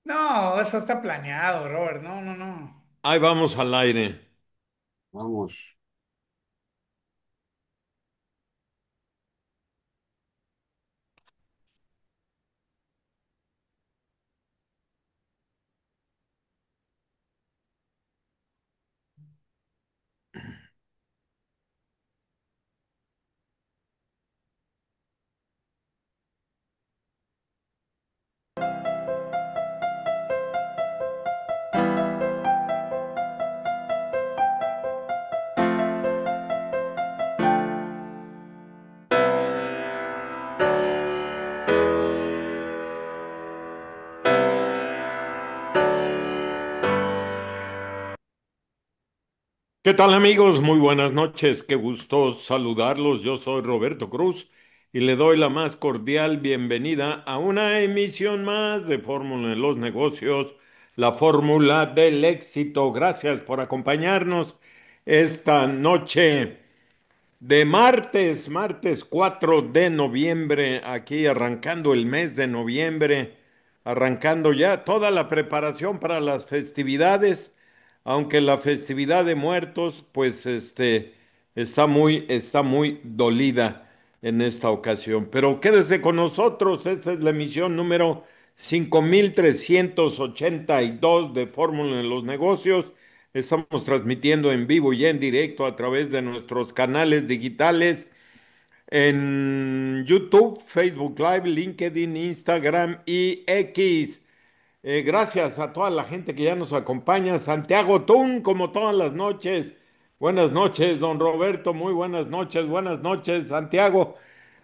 No, eso está planeado, Robert. No, no, no. Ahí vamos al aire. Vamos. ¿Qué tal amigos? Muy buenas noches. Qué gusto saludarlos. Yo soy Roberto Cruz y le doy la más cordial bienvenida a una emisión más de Fórmula en los Negocios, la fórmula del éxito. Gracias por acompañarnos esta noche de martes 4 de noviembre, aquí arrancando el mes de noviembre, arrancando ya toda la preparación para las festividades, aunque la festividad de muertos, pues está muy dolida en esta ocasión. Pero quédese con nosotros, esta es la emisión número 5382 de Fórmula en los Negocios. Estamos transmitiendo en vivo y en directo a través de nuestros canales digitales en YouTube, Facebook Live, LinkedIn, Instagram y X. Gracias a toda la gente que ya nos acompaña. Santiago Tun, como todas las noches. Buenas noches, don Roberto. Muy buenas noches. Buenas noches, Santiago.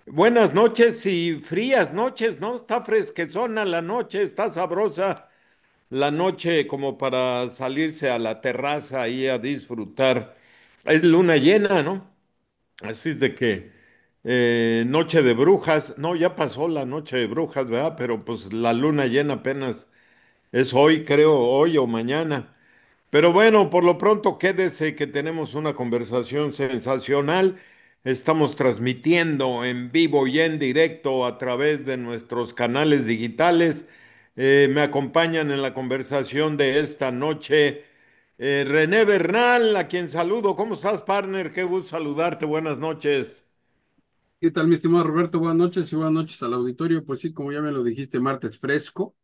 Buenas noches y frías noches, ¿no? Está fresquezona la noche, está sabrosa la noche como para salirse a la terraza ahí a disfrutar. Es luna llena, ¿no? Así es de que noche de brujas, no, ya pasó la noche de brujas, ¿verdad? Pero pues la luna llena apenas es hoy, creo, hoy o mañana. Pero bueno, por lo pronto quédese que tenemos una conversación sensacional. Estamos transmitiendo en vivo y en directo a través de nuestros canales digitales. Me acompañan en la conversación de esta noche René Bernal, a quien saludo. ¿Cómo estás, partner? Qué gusto saludarte. Buenas noches. ¿Qué tal, mi estimado Roberto? Buenas noches y buenas noches al auditorio. Pues sí, como ya me lo dijiste, martes fresco.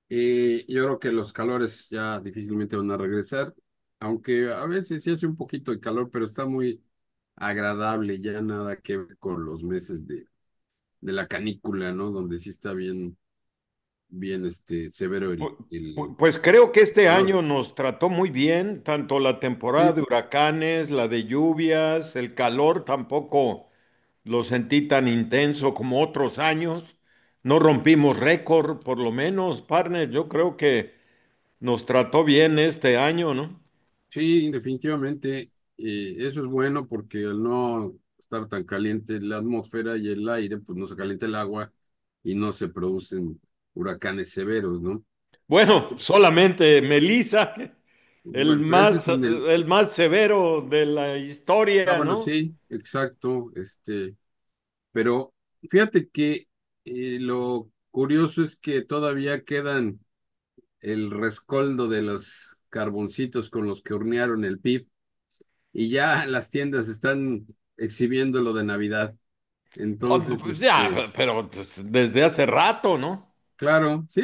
Yo creo que los calores ya difícilmente van a regresar, aunque a veces sí hace un poquito de calor, pero está muy agradable, ya nada que ver con los meses de la canícula, ¿no? Donde sí está bien, bien severo el Pues creo que este calor. año nos trató muy bien, tanto la temporada Sí, de huracanes, la de lluvias, el calor tampoco lo sentí tan intenso como otros años. No rompimos récord, por lo menos, partner. Yo creo que nos trató bien este año, ¿no? sí, definitivamente. Eso es bueno porque al no estar tan caliente la atmósfera y el aire, pues no se calienta el agua y no se producen huracanes severos, ¿no? Bueno, solamente Melissa, Bueno, pero ese es en el... el más severo de la Ah, historia, bueno, ¿no? sí, exacto. Pero fíjate que lo curioso es que todavía quedan el rescoldo de los carboncitos con los que hornearon el PIB y ya las tiendas están exhibiendo lo de Navidad. Oh, Entonces, pues ya, pero pues, desde hace rato, ¿no? claro, sí,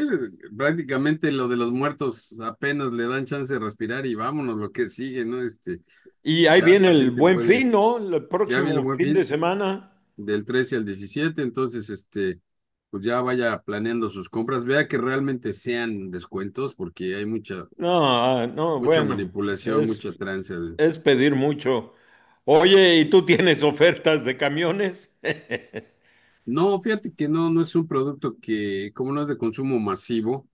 prácticamente lo de los muertos apenas le dan chance de respirar y vámonos, lo que sigue, ¿no? Y ahí Ya viene la el gente Buen puede, Fin, ¿no? El ya viene el próximo Buen fin de Fin, semana. del 13 al 17, entonces, pues ya vaya planeando sus compras, vea que realmente sean descuentos, porque hay No, no, mucha bueno, manipulación, es, mucha tranza. es pedir mucho. Oye, ¿y tú tienes ofertas de camiones? No, fíjate que no, no es un producto que, como no es de consumo masivo,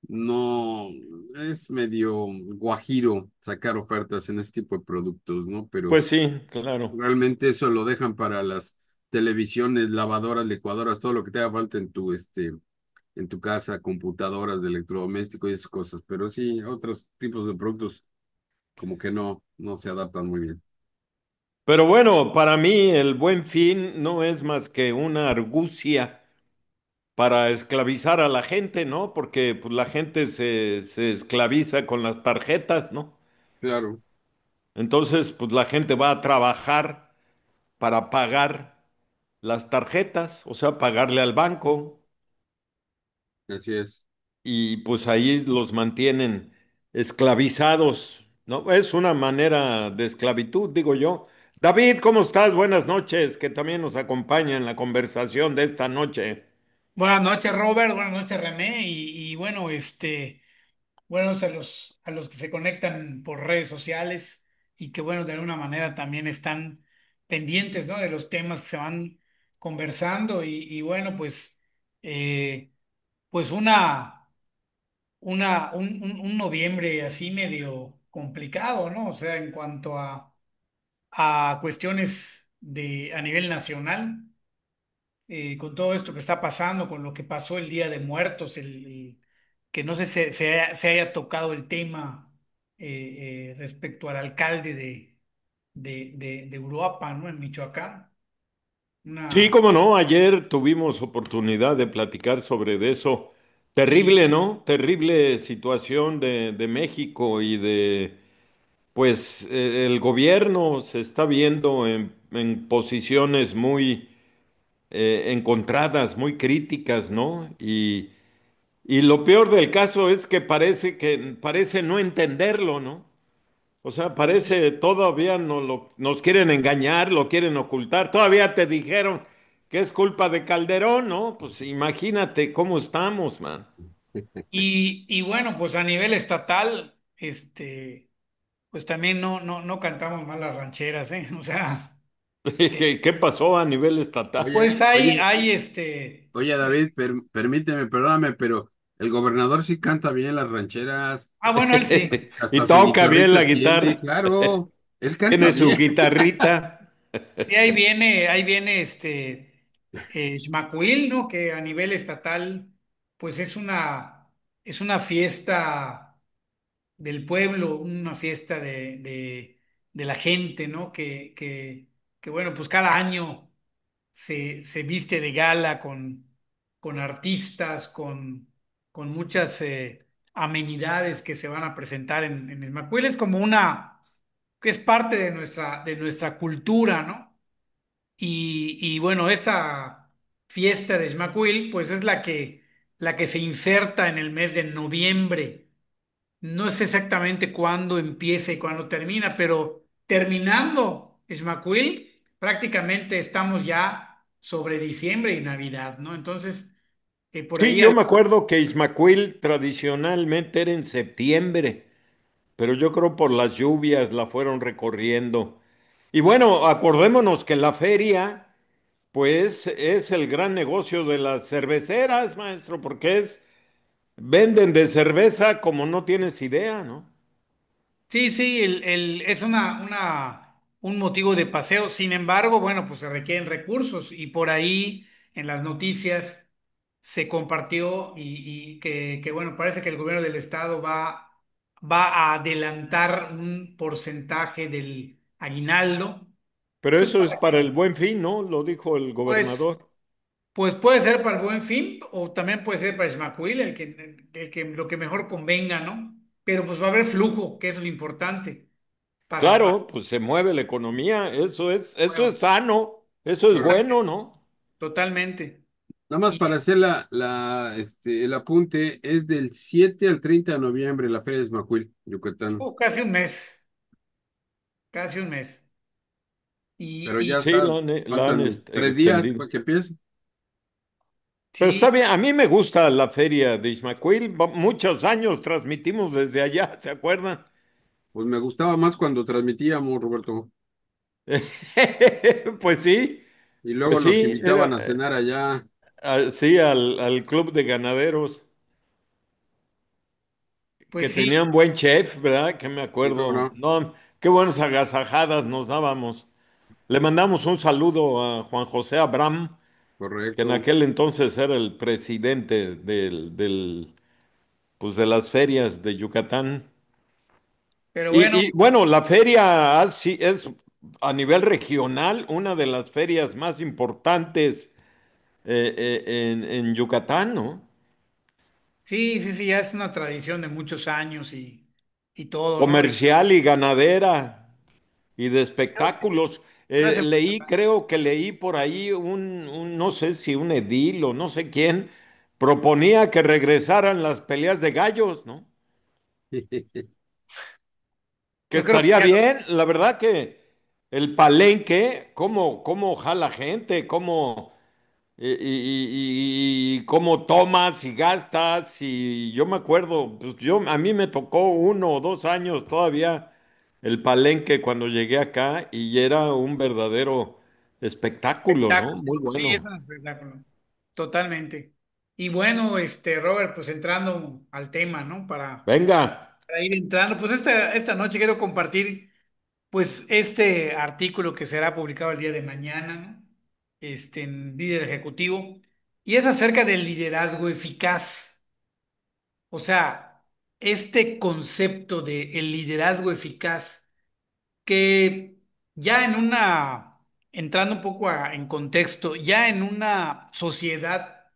no es medio guajiro sacar ofertas en este tipo de productos, ¿no? Pero Pues sí, claro. realmente eso lo dejan para las televisiones, lavadoras, licuadoras, todo lo que te haga falta en tu casa, computadoras de electrodomésticos y esas cosas. Pero sí, otros tipos de productos como que no, no se adaptan muy bien. Pero bueno, para mí el Buen Fin no es más que una argucia para esclavizar a la gente, ¿no? Porque pues, la gente se esclaviza con las tarjetas, ¿no? Claro, Entonces, pues la gente va a trabajar para pagar las tarjetas, o sea, pagarle al banco, así es. y pues ahí los mantienen esclavizados, ¿no? Es una manera de esclavitud, digo yo. David, ¿cómo estás? Buenas noches, que también nos acompaña en la conversación de esta noche. Buenas noches, Robert. Buenas noches, René. Y bueno, buenos a los que se conectan por redes sociales y que, bueno, de alguna manera también están pendientes, ¿no? De los temas que se van conversando. Y bueno, eh, pues un noviembre así medio complicado, ¿no? O sea, en cuanto a cuestiones a nivel nacional, con todo esto que está pasando, con lo que pasó el Día de Muertos, que no sé si se haya tocado el tema respecto al alcalde de Uruapan, ¿no? En Michoacán. Sí, Una, cómo no, ayer tuvimos oportunidad de platicar sobre de eso. sí, Terrible, ¿no? Terrible situación de México y de, pues, el gobierno se está viendo en posiciones muy encontradas, muy críticas, ¿no? Y lo peor del caso es que parece no entenderlo, ¿no? O sea, parece todavía nos quieren engañar, lo quieren ocultar. Todavía te dijeron que es culpa de Calderón, ¿no? Pues imagínate cómo estamos, man. y bueno, pues a nivel estatal, pues también no cantamos mal las rancheras, ¿eh? O sea, ¿Qué pasó a nivel estatal? Oye, pues oye, oye, eh, David, permíteme, perdóname, pero el gobernador sí canta bien las rancheras, bueno, él sí. Y hasta su toca bien la guitarrita tiene, guitarra, claro, él canta tiene su bien. guitarrita. Sí, ahí viene Xmacuil, ¿no? Que a nivel estatal, pues es una fiesta del pueblo, una fiesta de la gente, ¿no? Que bueno, pues cada año se viste de gala con artistas, con muchas amenidades que se van a presentar en Xmacuil. Es como que es parte de nuestra cultura, ¿no? Y bueno, esa fiesta de Xmacuil, pues es la que se inserta en el mes de noviembre. No sé exactamente cuándo empieza y cuándo termina, pero terminando Xmacuil, prácticamente estamos ya sobre diciembre y Navidad, ¿no? Entonces, por Sí, ahí yo me acuerdo que Ismaquil tradicionalmente era en septiembre, pero yo creo por las lluvias la fueron recorriendo. Y bueno, acordémonos que la feria, pues, es el gran negocio de las cerveceras, maestro, porque venden de cerveza como no tienes idea, ¿no? sí, sí, es un motivo de paseo. Sin embargo, bueno, pues se requieren recursos y por ahí en las noticias se compartió que, bueno, parece que el gobierno del estado va a adelantar un porcentaje del aguinaldo, Pero pues eso es para para que, el Buen Fin, ¿no? Lo dijo el pues, gobernador. pues puede ser para el Buen Fin o también puede ser para Ismacuil, lo que mejor convenga, ¿no? Pero pues va a haber flujo, que es lo importante para Claro, pues se mueve la economía, eso bueno, es sano, eso es Correcto. bueno, ¿no? totalmente. Nada más Y para hacer el apunte, es del 7 al 30 de noviembre la Feria de Esmacuil, Yucatán. casi un mes, casi un mes. Pero Y ya Sí, está, la han faltan 3 días extendido. para que empiece. Pero está sí, bien, a mí me gusta la feria de Ismaquil, muchos años transmitimos desde allá, ¿se acuerdan? Pues me gustaba más cuando transmitíamos, Roberto. Pues sí, Y luego pues nos sí, invitaban a cenar allá. sí, al club de ganaderos, que pues sí, tenían buen chef, ¿verdad? Que me ¿Y cómo acuerdo. no? No, qué buenas agasajadas nos dábamos. Le mandamos un saludo a Juan José Abram, que en Correcto. aquel entonces era el presidente pues de las ferias de Yucatán. pero bueno, Y bueno, la feria es a nivel regional una de las ferias más importantes en Yucatán, ¿no? Sí, sí, sí, ya es una tradición de muchos años y todo, ¿no? Comercial y ganadera y de Hace, espectáculos. hace muchos Leí, años. creo que leí por ahí no sé si un edil o no sé quién, proponía que regresaran las peleas de gallos, ¿no? Que Yo creo que estaría ya no. bien, la verdad que el palenque, cómo jala gente, y cómo tomas y gastas, y yo me acuerdo, pues a mí me tocó 1 o 2 años todavía el palenque cuando llegué acá y era un verdadero espectáculo, ¿no? Espectáculo. Muy Sí, es bueno. un espectáculo. Totalmente. Y bueno, Robert, pues entrando al tema, ¿no? Venga, Para ir entrando, pues esta noche quiero compartir, pues, este artículo que será publicado el día de mañana, ¿no? En Líder Ejecutivo, y es acerca del liderazgo eficaz. O sea, este concepto de el liderazgo eficaz que ya entrando un poco en contexto, ya en una sociedad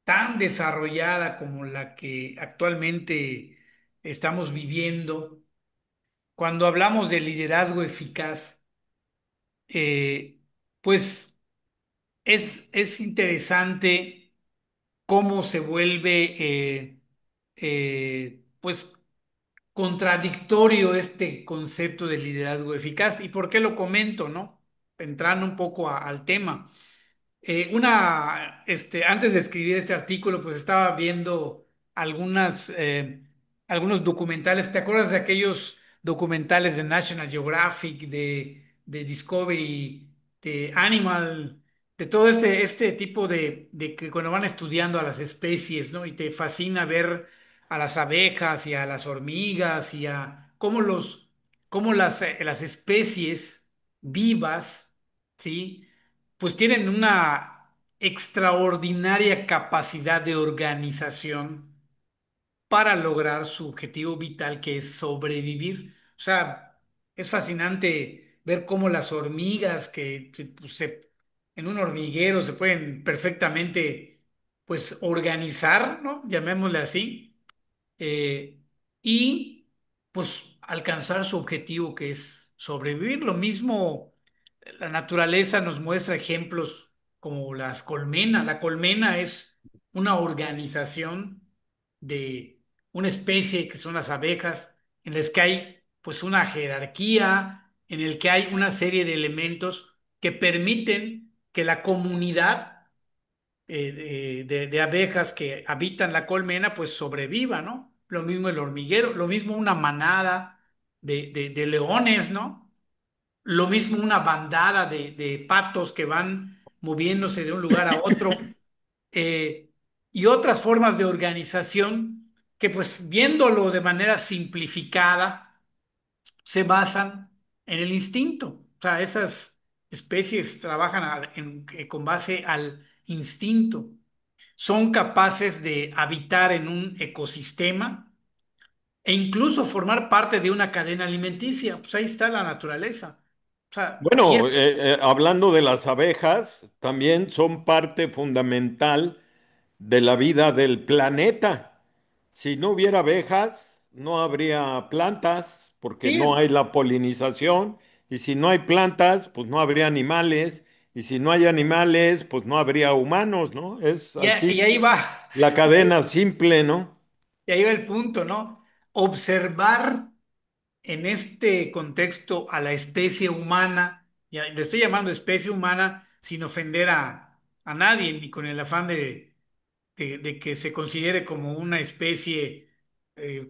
tan desarrollada como la que actualmente estamos viviendo, cuando hablamos de liderazgo eficaz, eh, pues es interesante cómo se vuelve, pues, contradictorio este concepto de liderazgo eficaz. ¿Y por qué lo comento, no? Entrando un poco al tema. Antes de escribir este artículo, pues estaba viendo algunos documentales. ¿Te acuerdas de aquellos documentales de National Geographic, de Discovery, de Animal, de todo este tipo de que cuando van estudiando a las especies, ¿no? Y te fascina ver a las abejas y a las hormigas y a cómo las especies vivas, ¿sí? Pues tienen una extraordinaria capacidad de organización para lograr su objetivo vital, que es sobrevivir. O sea, es fascinante ver cómo las hormigas pues, en un hormiguero se pueden perfectamente, pues, organizar, ¿no? Llamémosle así, eh, y pues alcanzar su objetivo, que es sobrevivir. Lo mismo, la naturaleza nos muestra ejemplos como las colmenas. La colmena es una organización de una especie que son las abejas, en las que hay pues una jerarquía, en el que hay una serie de elementos que permiten que la comunidad de abejas que habitan la colmena, pues sobreviva, ¿no? Lo mismo el hormiguero, lo mismo una manada de leones, ¿no? Lo mismo una bandada de patos que van moviéndose de un lugar a otro, eh, y otras formas de organización que, pues, viéndolo de manera simplificada, se basan en el instinto. O sea, esas especies trabajan con base al instinto. Son capaces de habitar en un ecosistema e incluso formar parte de una cadena alimenticia. Pues ahí está la naturaleza. O sea, y bueno, es, hablando de las abejas, también son parte fundamental de la vida del planeta. Si no hubiera abejas, no habría plantas, porque sí, no hay la polinización, y si no hay plantas, pues no habría animales, y si no hay animales, pues no habría humanos, ¿no? Es y así ahí va. la cadena simple, ¿no? Y ahí va el punto, ¿no? Observar en este contexto a la especie humana, y le estoy llamando especie humana sin ofender a nadie, ni con el afán de que se considere como una especie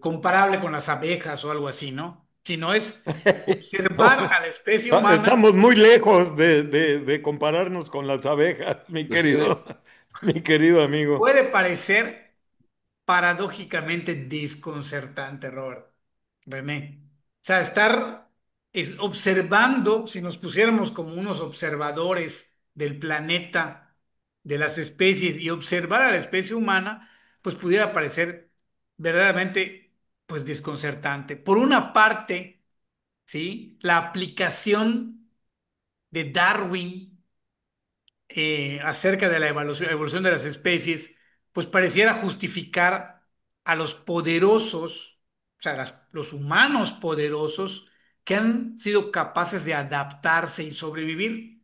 comparable con las abejas o algo así, ¿no? Sino es observar a No, la especie humana. estamos muy lejos de compararnos con las abejas, mi querido amigo. Puede parecer paradójicamente desconcertante, Robert, René. O sea, estar observando, si nos pusiéramos como unos observadores del planeta, de las especies, y observar a la especie humana, pues pudiera parecer verdaderamente, pues, desconcertante. Por una parte, ¿sí? La aplicación de Darwin acerca de la evolución de las especies, pues pareciera justificar a los poderosos, o sea, los humanos poderosos que han sido capaces de adaptarse y sobrevivir.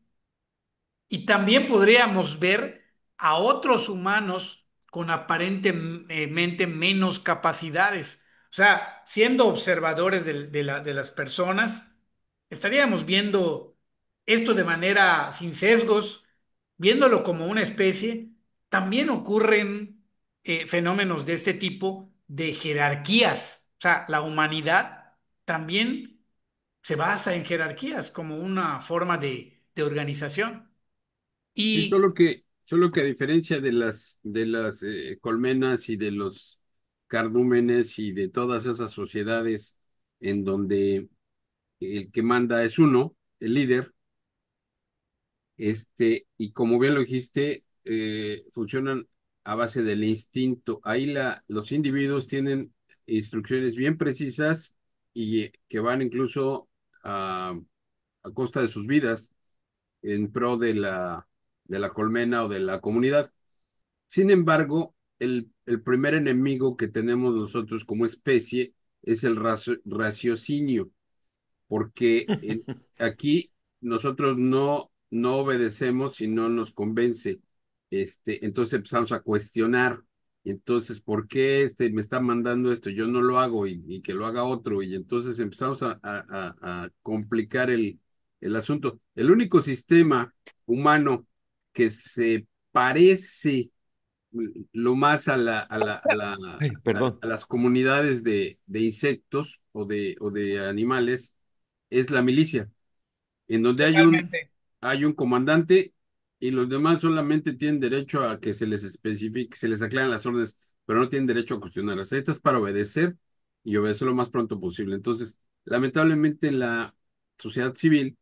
Y también podríamos ver a otros humanos con aparentemente menos capacidades. O sea, siendo observadores de las personas, estaríamos viendo esto de manera sin sesgos, viéndolo como una especie. También ocurren fenómenos de este tipo de jerarquías. O sea, la humanidad también se basa en jerarquías como una forma de organización. Sí, Y solo que a diferencia de las colmenas y de los cardúmenes y de todas esas sociedades en donde el que manda es uno, el líder, y como bien lo dijiste, funcionan a base del instinto. Ahí los individuos tienen instrucciones bien precisas y que van incluso a costa de sus vidas en pro de la colmena o de la comunidad. Sin embargo, el primer enemigo que tenemos nosotros como especie es el raciocinio, porque aquí nosotros no obedecemos si no nos convence. Entonces empezamos a cuestionar. Entonces, ¿por qué me está mandando esto? Yo no lo hago y que lo haga otro. Y entonces empezamos a complicar el asunto. El único sistema humano que se parece lo más Ay, perdón. a las comunidades de insectos o de animales es la milicia, en donde totalmente. hay un comandante y los demás solamente tienen derecho a que se les especifique, se les aclaren las órdenes, pero no tienen derecho a cuestionarlas. Esta es para obedecer y obedecer lo más pronto posible. Entonces, lamentablemente la sociedad civil,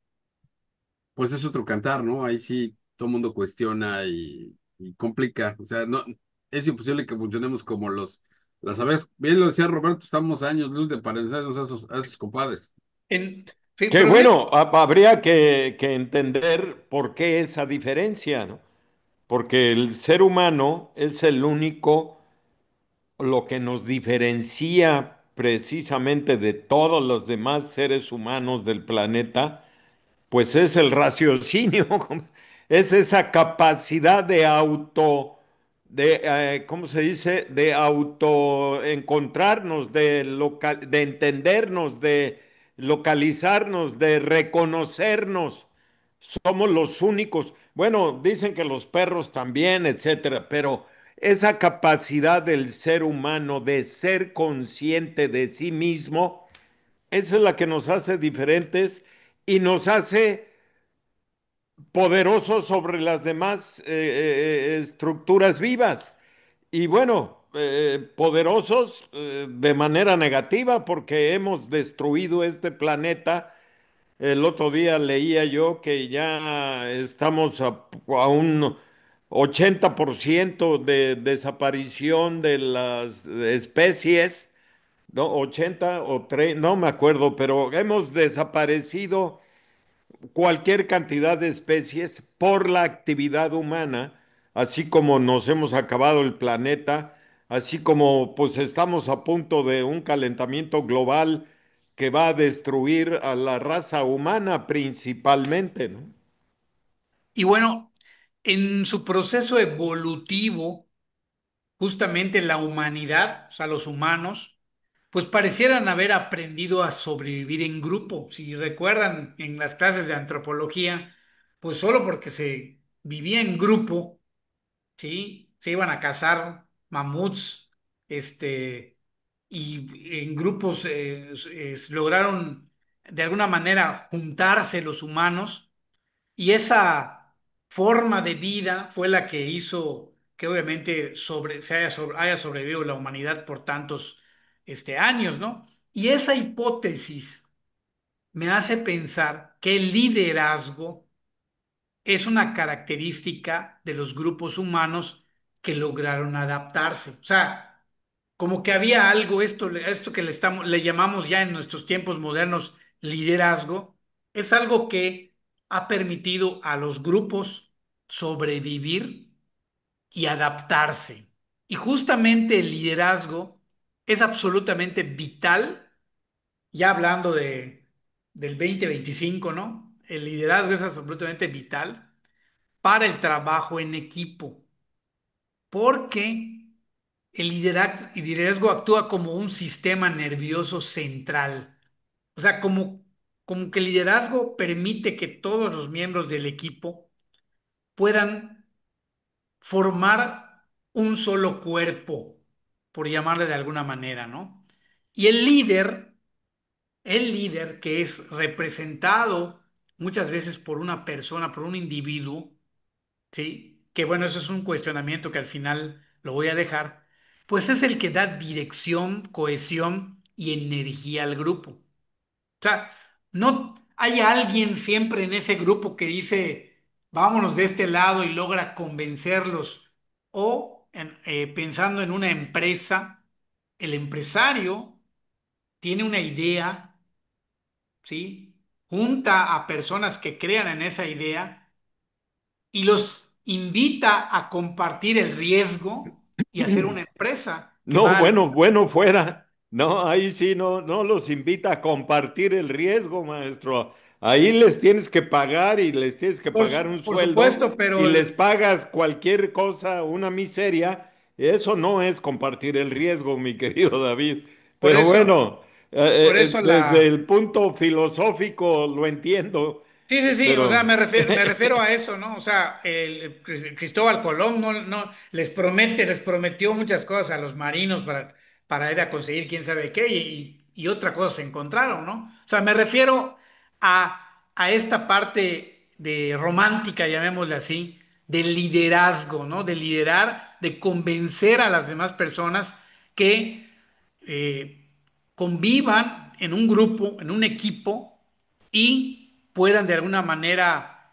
pues es otro cantar, ¿no? Ahí sí todo el mundo cuestiona y complica. O sea, no, es imposible que funcionemos como las abejas. Bien lo decía Roberto, estamos a años luz de parecernos a esos compadres. Sí, Que pero bueno, habría que entender por qué esa diferencia, ¿no? Porque el ser humano es el único, lo que nos diferencia precisamente de todos los demás seres humanos del planeta, pues es el raciocinio, es esa capacidad de ¿cómo se dice? De auto encontrarnos, de entendernos, de localizarnos, de reconocernos. Somos los únicos. Bueno, dicen que los perros también, etcétera, pero esa capacidad del ser humano de ser consciente de sí mismo, esa es la que nos hace diferentes y nos hace poderosos sobre las demás estructuras vivas. Y bueno, poderosos de manera negativa porque hemos destruido este planeta. El otro día leía yo que ya estamos a un 80% de desaparición de las especies, ¿no? 80 o 3, no me acuerdo, pero hemos desaparecido cualquier cantidad de especies por la actividad humana, así como nos hemos acabado el planeta, así como pues estamos a punto de un calentamiento global que va a destruir a la raza humana principalmente, ¿no? y bueno, en su proceso evolutivo, justamente la humanidad, o sea, los humanos, pues parecieran haber aprendido a sobrevivir en grupo. Si recuerdan en las clases de antropología, pues solo porque se vivía en grupo, ¿sí? Se iban a cazar mamuts, y en grupos lograron de alguna manera juntarse los humanos y esa forma de vida fue la que hizo que obviamente haya sobrevivido la humanidad por tantos años, ¿no? Y esa hipótesis me hace pensar que el liderazgo es una característica de los grupos humanos que lograron adaptarse. O sea, como que había algo, esto que le llamamos ya en nuestros tiempos modernos liderazgo, es algo que ha permitido a los grupos sobrevivir y adaptarse. Y justamente el liderazgo es absolutamente vital, ya hablando del 2025, ¿no? El liderazgo es absolutamente vital para el trabajo en equipo, porque el liderazgo actúa como un sistema nervioso central. O sea, como que el liderazgo permite que todos los miembros del equipo puedan formar un solo cuerpo, por llamarle de alguna manera, ¿no? Y el líder que es representado muchas veces por una persona, por un individuo, ¿sí? Que bueno, eso es un cuestionamiento que al final lo voy a dejar, pues es el que da dirección, cohesión y energía al grupo. O sea, no hay alguien siempre en ese grupo que dice, vámonos de este lado y logra convencerlos. O pensando en una empresa, el empresario tiene una idea, ¿sí? Junta a personas que crean en esa idea y los invita a compartir el riesgo y hacer una empresa que No, va a bueno, bueno fuera. No, ahí sí no, no los invita a compartir el riesgo, maestro. Ahí les tienes que pagar y les tienes que pagar un por sueldo supuesto, y pero les pagas cualquier cosa, una miseria. Eso no es compartir el riesgo, mi querido David. por Pero eso, bueno, por eso desde la... el punto filosófico lo entiendo, Sí, sí, sí, o sea, pero me refiero a eso, ¿no? O sea, Cristóbal Colón no les prometió muchas cosas a los marinos para ir a conseguir quién sabe qué y otra cosa se encontraron, ¿no? O sea, me refiero a esta parte de romántica, llamémosle así, del liderazgo, ¿no? De liderar, de convencer a las demás personas que eh, convivan en un grupo, en un equipo y puedan de alguna manera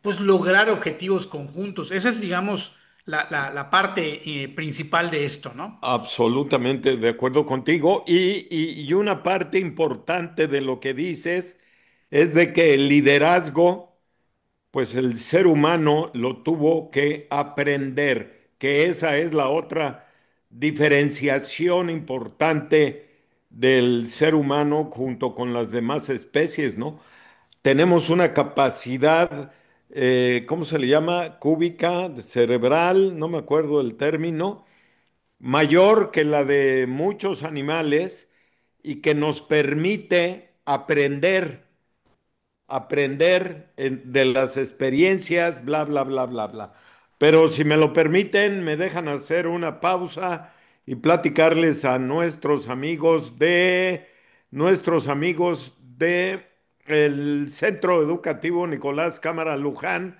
pues lograr objetivos conjuntos. Esa es, digamos, la parte principal de esto, ¿no? absolutamente de acuerdo contigo. Y una parte importante de lo que dices es de que el liderazgo, pues el ser humano lo tuvo que aprender, que esa es la otra diferenciación importante del ser humano junto con las demás especies, ¿no? Tenemos una capacidad, ¿cómo se le llama? Cúbica, cerebral, no me acuerdo el término, mayor que la de muchos animales y que nos permite de las experiencias, bla, bla, bla, bla, bla. Pero si me lo permiten, me dejan hacer una pausa y platicarles a nuestros amigos de el Centro Educativo Nicolás Cámara Luján,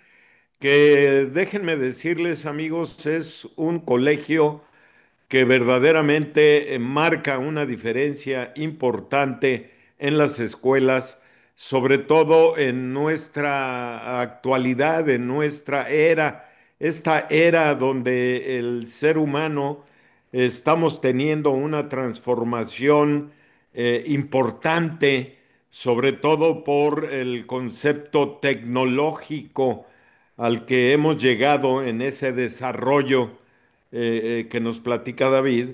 que déjenme decirles, amigos, es un colegio que verdaderamente marca una diferencia importante en las escuelas, sobre todo en nuestra actualidad, en nuestra era, esta era donde el ser humano estamos teniendo una transformación importante, sobre todo por el concepto tecnológico al que hemos llegado en ese desarrollo que nos platica David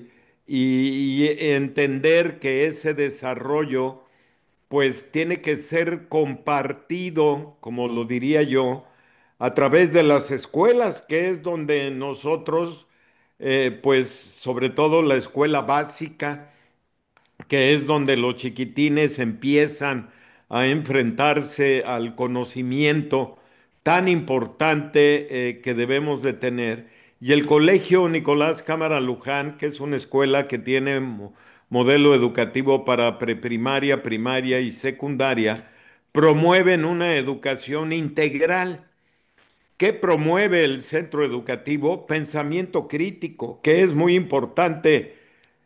y entender que ese desarrollo pues tiene que ser compartido, como lo diría yo, a través de las escuelas, que es donde nosotros, pues sobre todo la escuela básica, que es donde los chiquitines empiezan a enfrentarse al conocimiento tan importante que debemos de tener. Y el Colegio Nicolás Cámara Luján, que es una escuela que tiene modelo educativo para preprimaria, primaria y secundaria, promueven una educación integral. ¿Qué promueve el centro educativo? Pensamiento crítico, que es muy importante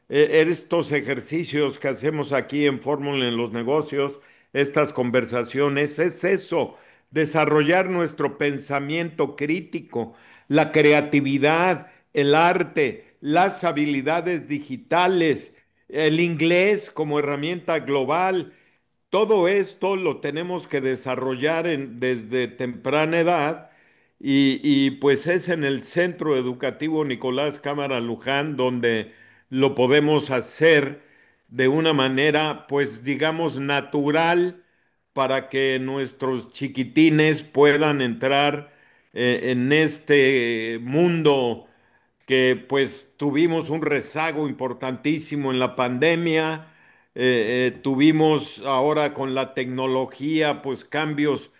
estos ejercicios que hacemos aquí en Fórmula en los Negocios, estas conversaciones, es eso, desarrollar nuestro pensamiento crítico, la creatividad, el arte, las habilidades digitales, el inglés como herramienta global. Todo esto lo tenemos que desarrollar desde temprana edad pues es en el Centro Educativo Nicolás Cámara Luján donde lo podemos hacer de una manera, pues digamos, natural para que nuestros chiquitines puedan entrar en este mundo que pues tuvimos un rezago importantísimo en la pandemia, tuvimos ahora con la tecnología pues cambios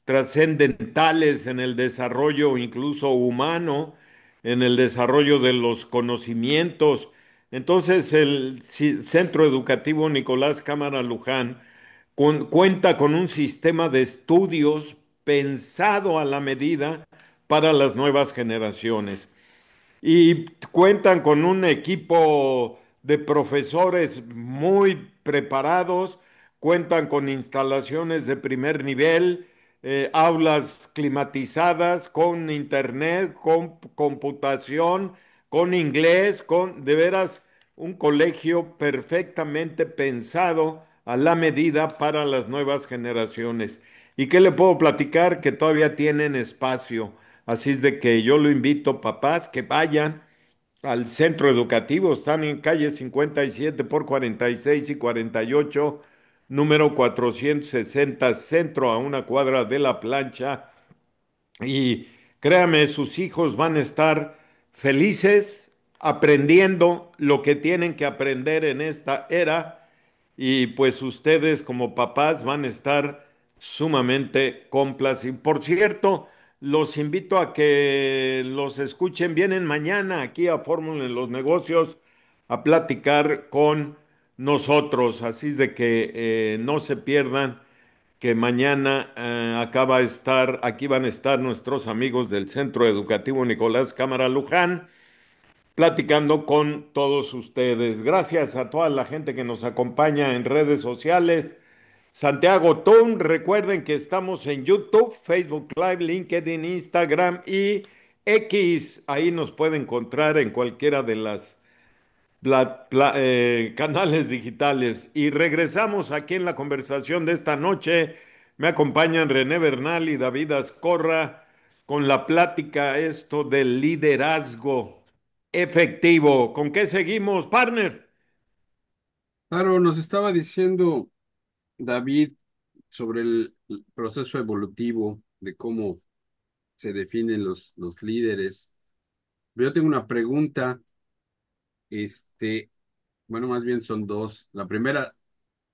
trascendentales en el desarrollo incluso humano, en el desarrollo de los conocimientos. Entonces el Centro Educativo Nicolás Cámara Luján cuenta con un sistema de estudios pensado a la medida para las nuevas generaciones. Y cuentan con un equipo de profesores muy preparados, cuentan con instalaciones de primer nivel, aulas climatizadas, con internet, con computación, con inglés, con de veras un colegio perfectamente pensado a la medida para las nuevas generaciones. ¿Y qué le puedo platicar? Que todavía tienen espacio. Así es de que yo lo invito, papás, que vayan al centro educativo. Están en calle 57 por 46 y 48, número 460 centro, a una cuadra de la plancha. Y créame, sus hijos van a estar felices aprendiendo lo que tienen que aprender en esta era y pues ustedes como papás van a estar sumamente complacidos. Por cierto, los invito a que los escuchen. Vienen mañana aquí a Fórmula en los Negocios a platicar con nosotros. Así es de que no se pierdan que mañana acaba de estar, aquí van a estar nuestros amigos del Centro Educativo Nicolás Cámara Luján, platicando con todos ustedes. Gracias a toda la gente que nos acompaña en redes sociales. Santiago Tun, recuerden que estamos en YouTube, Facebook Live, LinkedIn, Instagram y X. Ahí nos puede encontrar en cualquiera de las canales digitales. Y regresamos aquí en la conversación de esta noche. Me acompañan René Bernal y David Azcorra con la plática esto del liderazgo efectivo. ¿Con qué seguimos, partner? Claro, nos estaba diciendo David sobre el proceso evolutivo de cómo se definen los líderes. Yo tengo una pregunta, este, bueno, más bien son dos. La primera,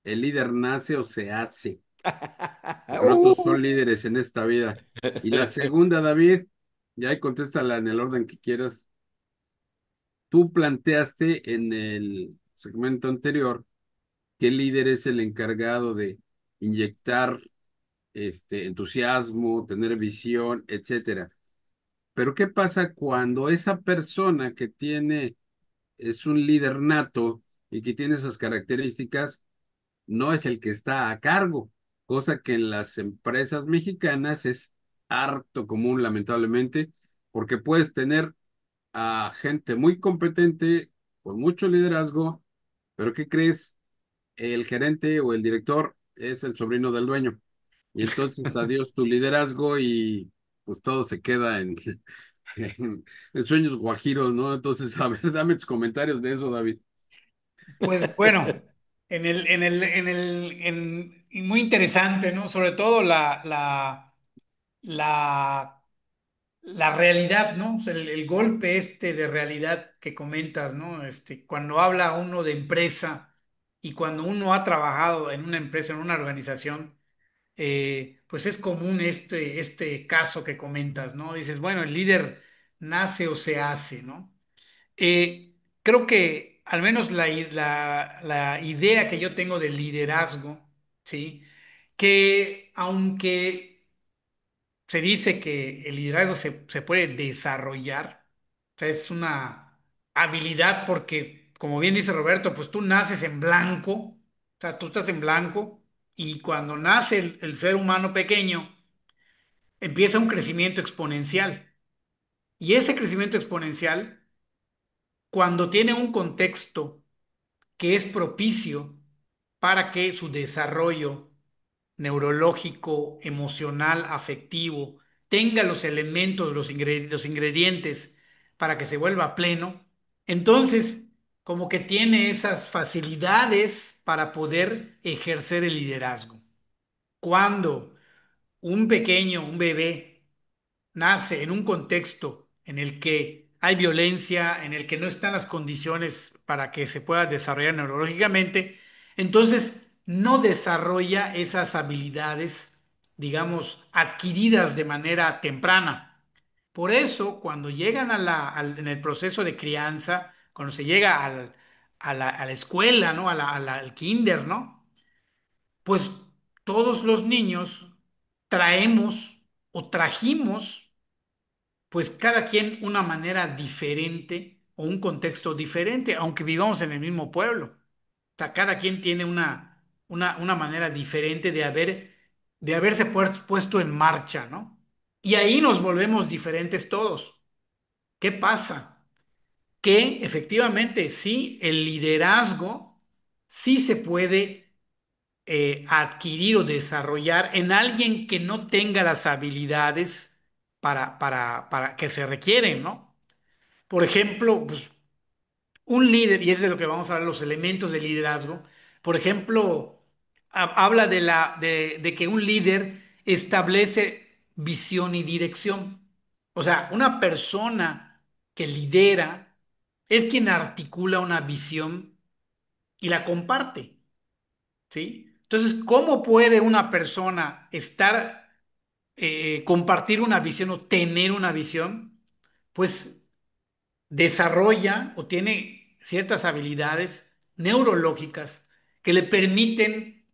¿el líder nace o se hace? Porque no todos son líderes en esta vida. Y la segunda, David, ya ahí contéstala en el orden que quieras. Tú planteaste en el segmento anterior que el líder es el encargado de inyectar entusiasmo, tener visión, etcétera. Pero ¿qué pasa cuando esa persona que tiene, es un líder nato y que tiene esas características, no es el que está a cargo? Cosa que en las empresas mexicanas es harto común, lamentablemente, porque puedes tener a gente muy competente, con mucho liderazgo, pero ¿qué crees? El gerente o el director es el sobrino del dueño. Y entonces adiós tu liderazgo y pues todo se queda en sueños guajiros, ¿no? Entonces, a ver, dame tus comentarios de eso, David. Pues bueno, y muy interesante, ¿no? Sobre todo la, la realidad, ¿no? O sea, el golpe este de realidad que comentas, ¿no? Cuando habla uno de empresa y cuando uno ha trabajado en una empresa, en una organización, pues es común este caso que comentas, ¿no? Dices, bueno, el líder nace o se hace, ¿no? Creo que al menos la idea que yo tengo del liderazgo, ¿sí? Que aunque se dice que el liderazgo se puede desarrollar, o sea, es una habilidad porque, como bien dice Roberto, pues tú naces en blanco, o sea, tú estás en blanco y cuando nace el ser humano pequeño, empieza un crecimiento exponencial. Y ese crecimiento exponencial, cuando tiene un contexto que es propicio para que su desarrollo neurológico, emocional, afectivo, tenga los elementos, los ingredientes para que se vuelva pleno, entonces como que tiene esas facilidades para poder ejercer el liderazgo. Cuando un pequeño, un bebé, nace en un contexto en el que hay violencia, en el que no están las condiciones para que se pueda desarrollar neurológicamente, entonces no desarrolla esas habilidades, digamos, adquiridas de manera temprana. Por eso, cuando llegan en el proceso de crianza, cuando se llega a la escuela, ¿no? Al kinder, ¿no? Pues todos los niños traemos o trajimos pues cada quien una manera diferente o un contexto diferente, aunque vivamos en el mismo pueblo. O sea, cada quien tiene una manera diferente de haberse puesto en marcha, ¿no? Y ahí nos volvemos diferentes todos. ¿Qué pasa? Que efectivamente sí, el liderazgo sí se puede adquirir o desarrollar en alguien que no tenga las habilidades para que se requieren, ¿no? Por ejemplo, pues, un líder, y es de lo que vamos a hablar, los elementos de liderazgo. Por ejemplo, habla de que un líder establece visión y dirección. O sea, una persona que lidera es quien articula una visión y la comparte, ¿sí? Entonces, ¿cómo puede una persona compartir una visión o tener una visión? Pues desarrolla o tiene ciertas habilidades neurológicas que le permiten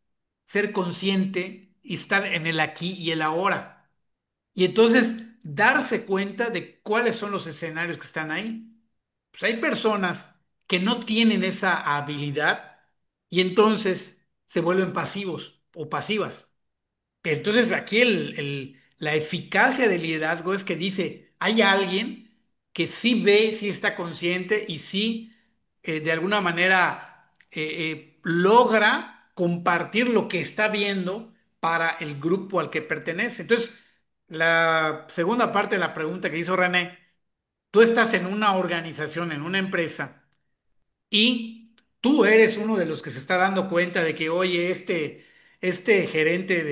ser consciente y estar en el aquí y el ahora. Y entonces darse cuenta de cuáles son los escenarios que están ahí. Pues hay personas que no tienen esa habilidad y entonces se vuelven pasivos o pasivas. Entonces aquí la eficacia del liderazgo es que dice, hay alguien que sí ve, sí está consciente y sí de alguna manera logra compartir lo que está viendo para el grupo al que pertenece. Entonces, la segunda parte de la pregunta que hizo René, tú estás en una organización, en una empresa y tú eres uno de los que se está dando cuenta de que, oye, este gerente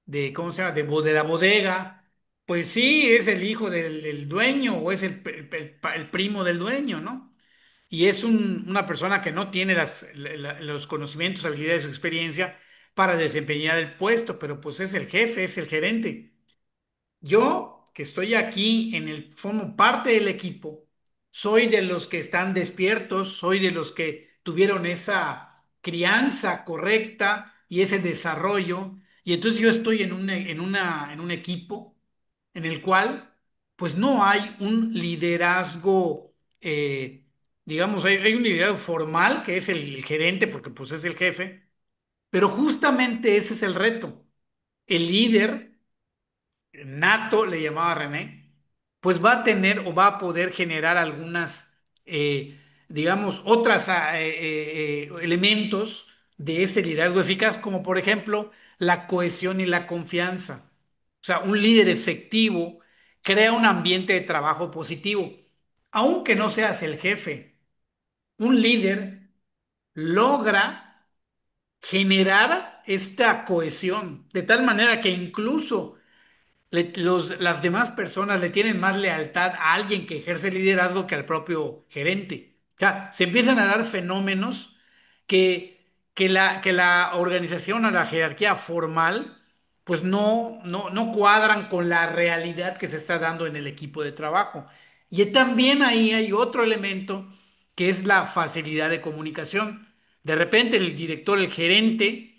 de ¿cómo se llama? De la bodega, pues sí, es el hijo del dueño o es el primo del dueño, ¿no? Y es una persona que no tiene los conocimientos, habilidades o experiencia para desempeñar el puesto, pero pues es el jefe, es el gerente. Yo, que estoy aquí formo parte del equipo, soy de los que están despiertos, soy de los que tuvieron esa crianza correcta y ese desarrollo. Y entonces yo estoy en un equipo en el cual, pues no hay un liderazgo, digamos, hay un liderazgo formal, que es el gerente, porque pues es el jefe, pero justamente ese es el reto. El líder nato, le llamaba René, pues va a tener o va a poder generar algunas, digamos, otras elementos de ese liderazgo eficaz, como por ejemplo la cohesión y la confianza. O sea, un líder efectivo crea un ambiente de trabajo positivo. Aunque no seas el jefe, un líder logra generar esta cohesión de tal manera que incluso las demás personas le tienen más lealtad a alguien que ejerce liderazgo que al propio gerente. O sea, se empiezan a dar fenómenos que la organización o la jerarquía formal pues no cuadran con la realidad que se está dando en el equipo de trabajo. Y también ahí hay otro elemento que es la facilidad de comunicación. De repente el director, el gerente,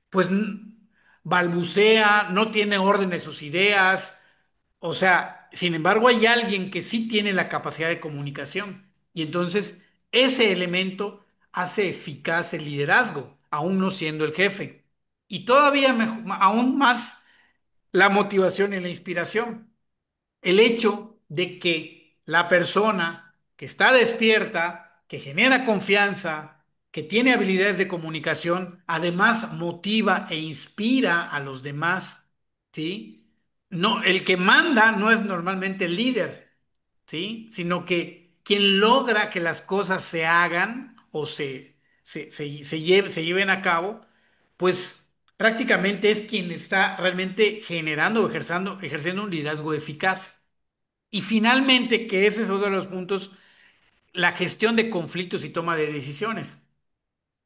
pues balbucea, no tiene orden de sus ideas, o sea, sin embargo hay alguien que sí tiene la capacidad de comunicación y entonces ese elemento hace eficaz el liderazgo, aún no siendo el jefe. Y todavía aún más la motivación y la inspiración. El hecho de que la persona que está despierta, que genera confianza, que tiene habilidades de comunicación, además motiva e inspira a los demás, ¿sí? no, el que manda no es normalmente el líder, ¿sí? Sino que quien logra que las cosas se hagan o se lleven a cabo, pues prácticamente es quien está realmente generando o ejerciendo un liderazgo eficaz. Y finalmente, que ese es uno de los puntos, la gestión de conflictos y toma de decisiones.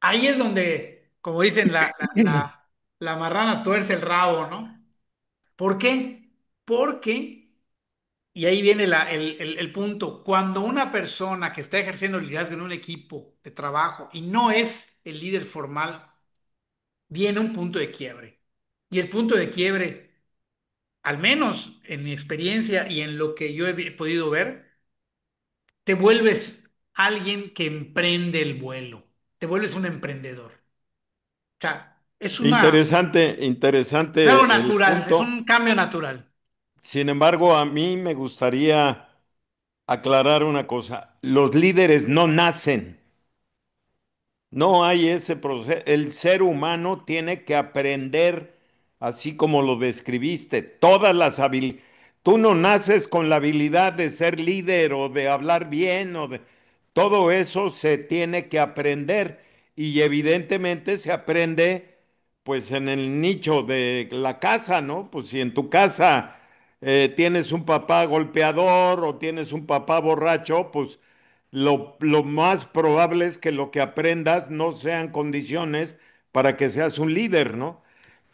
Ahí es donde, como dicen, la marrana tuerce el rabo, ¿no? ¿Por qué? Porque, y ahí viene el punto, cuando una persona que está ejerciendo liderazgo en un equipo de trabajo y no es el líder formal, viene un punto de quiebre. Y el punto de quiebre, al menos en mi experiencia y en lo que yo he podido ver, te vuelves alguien que emprende el vuelo, te vuelves un emprendedor. O sea, Interesante, es algo interesante el natural, es punto. un cambio natural. Sin embargo, a mí me gustaría aclarar una cosa. Los líderes no nacen. No hay ese proceso. El ser humano tiene que aprender, así como lo describiste, todas las habilidades. Tú no naces con la habilidad de ser líder o de hablar bien o de... Todo eso se tiene que aprender y evidentemente se aprende pues en el nicho de la casa, ¿no? Pues si en tu casa tienes un papá golpeador o tienes un papá borracho, pues lo más probable es que lo que aprendas no sean condiciones para que seas un líder, ¿no?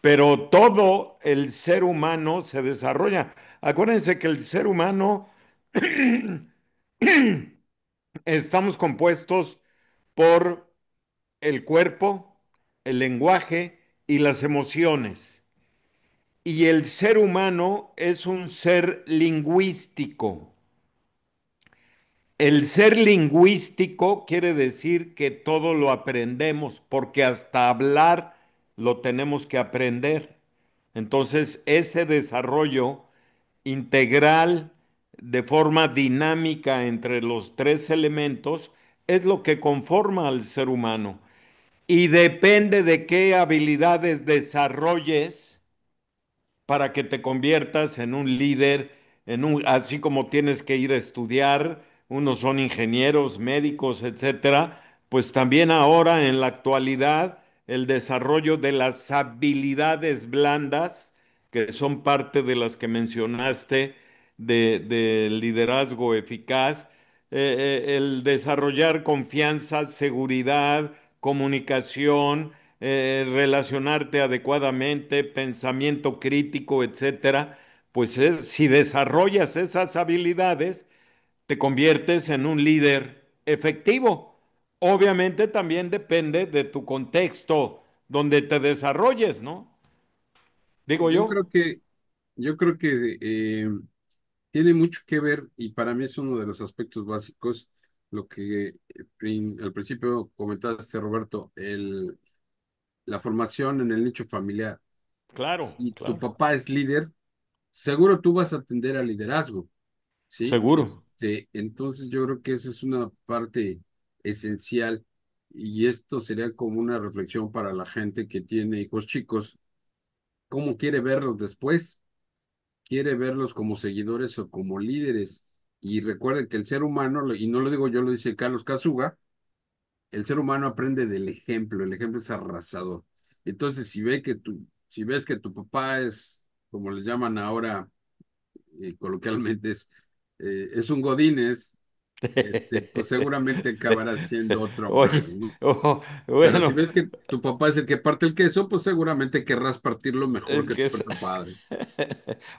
Pero todo el ser humano se desarrolla. Acuérdense que el ser humano estamos compuestos por el cuerpo, el lenguaje y las emociones. Y el ser humano es un ser lingüístico. El ser lingüístico quiere decir que todo lo aprendemos, porque hasta hablar lo tenemos que aprender. Entonces, ese desarrollo integral de forma dinámica entre los tres elementos es lo que conforma al ser humano. Y depende de qué habilidades desarrolles para que te conviertas en un líder, así como tienes que ir a estudiar, unos son ingenieros, médicos, etcétera, pues también ahora en la actualidad el desarrollo de las habilidades blandas, que son parte de las que mencionaste, de liderazgo eficaz, el desarrollar confianza, seguridad, comunicación, relacionarte adecuadamente, pensamiento crítico, etcétera, pues si desarrollas esas habilidades, te conviertes en un líder efectivo. Obviamente también depende de tu contexto donde te desarrolles, ¿no? Digo Yo yo. creo que, yo creo que tiene mucho que ver y para mí es uno de los aspectos básicos, lo que al principio comentaste, Roberto, la formación en el nicho familiar. Claro, Si tu claro, papá es líder, seguro tú vas a atender al liderazgo, ¿sí? seguro. Entonces yo creo que esa es una parte esencial y esto sería como una reflexión para la gente que tiene hijos chicos, ¿cómo quiere verlos después? ¿Quiere verlos como seguidores o como líderes? Y recuerden que el ser humano, y no lo digo yo, lo dice Carlos Casuga, el ser humano aprende del ejemplo, el ejemplo es arrasador. Entonces, si ves que tu papá es, como le llaman ahora coloquialmente, es un godínez, pues seguramente acabará siendo otro más, Oye, ¿no? Pero si bueno, ves que tu papá es el que parte el queso, pues seguramente querrás partirlo mejor el que tu que es... propio padre.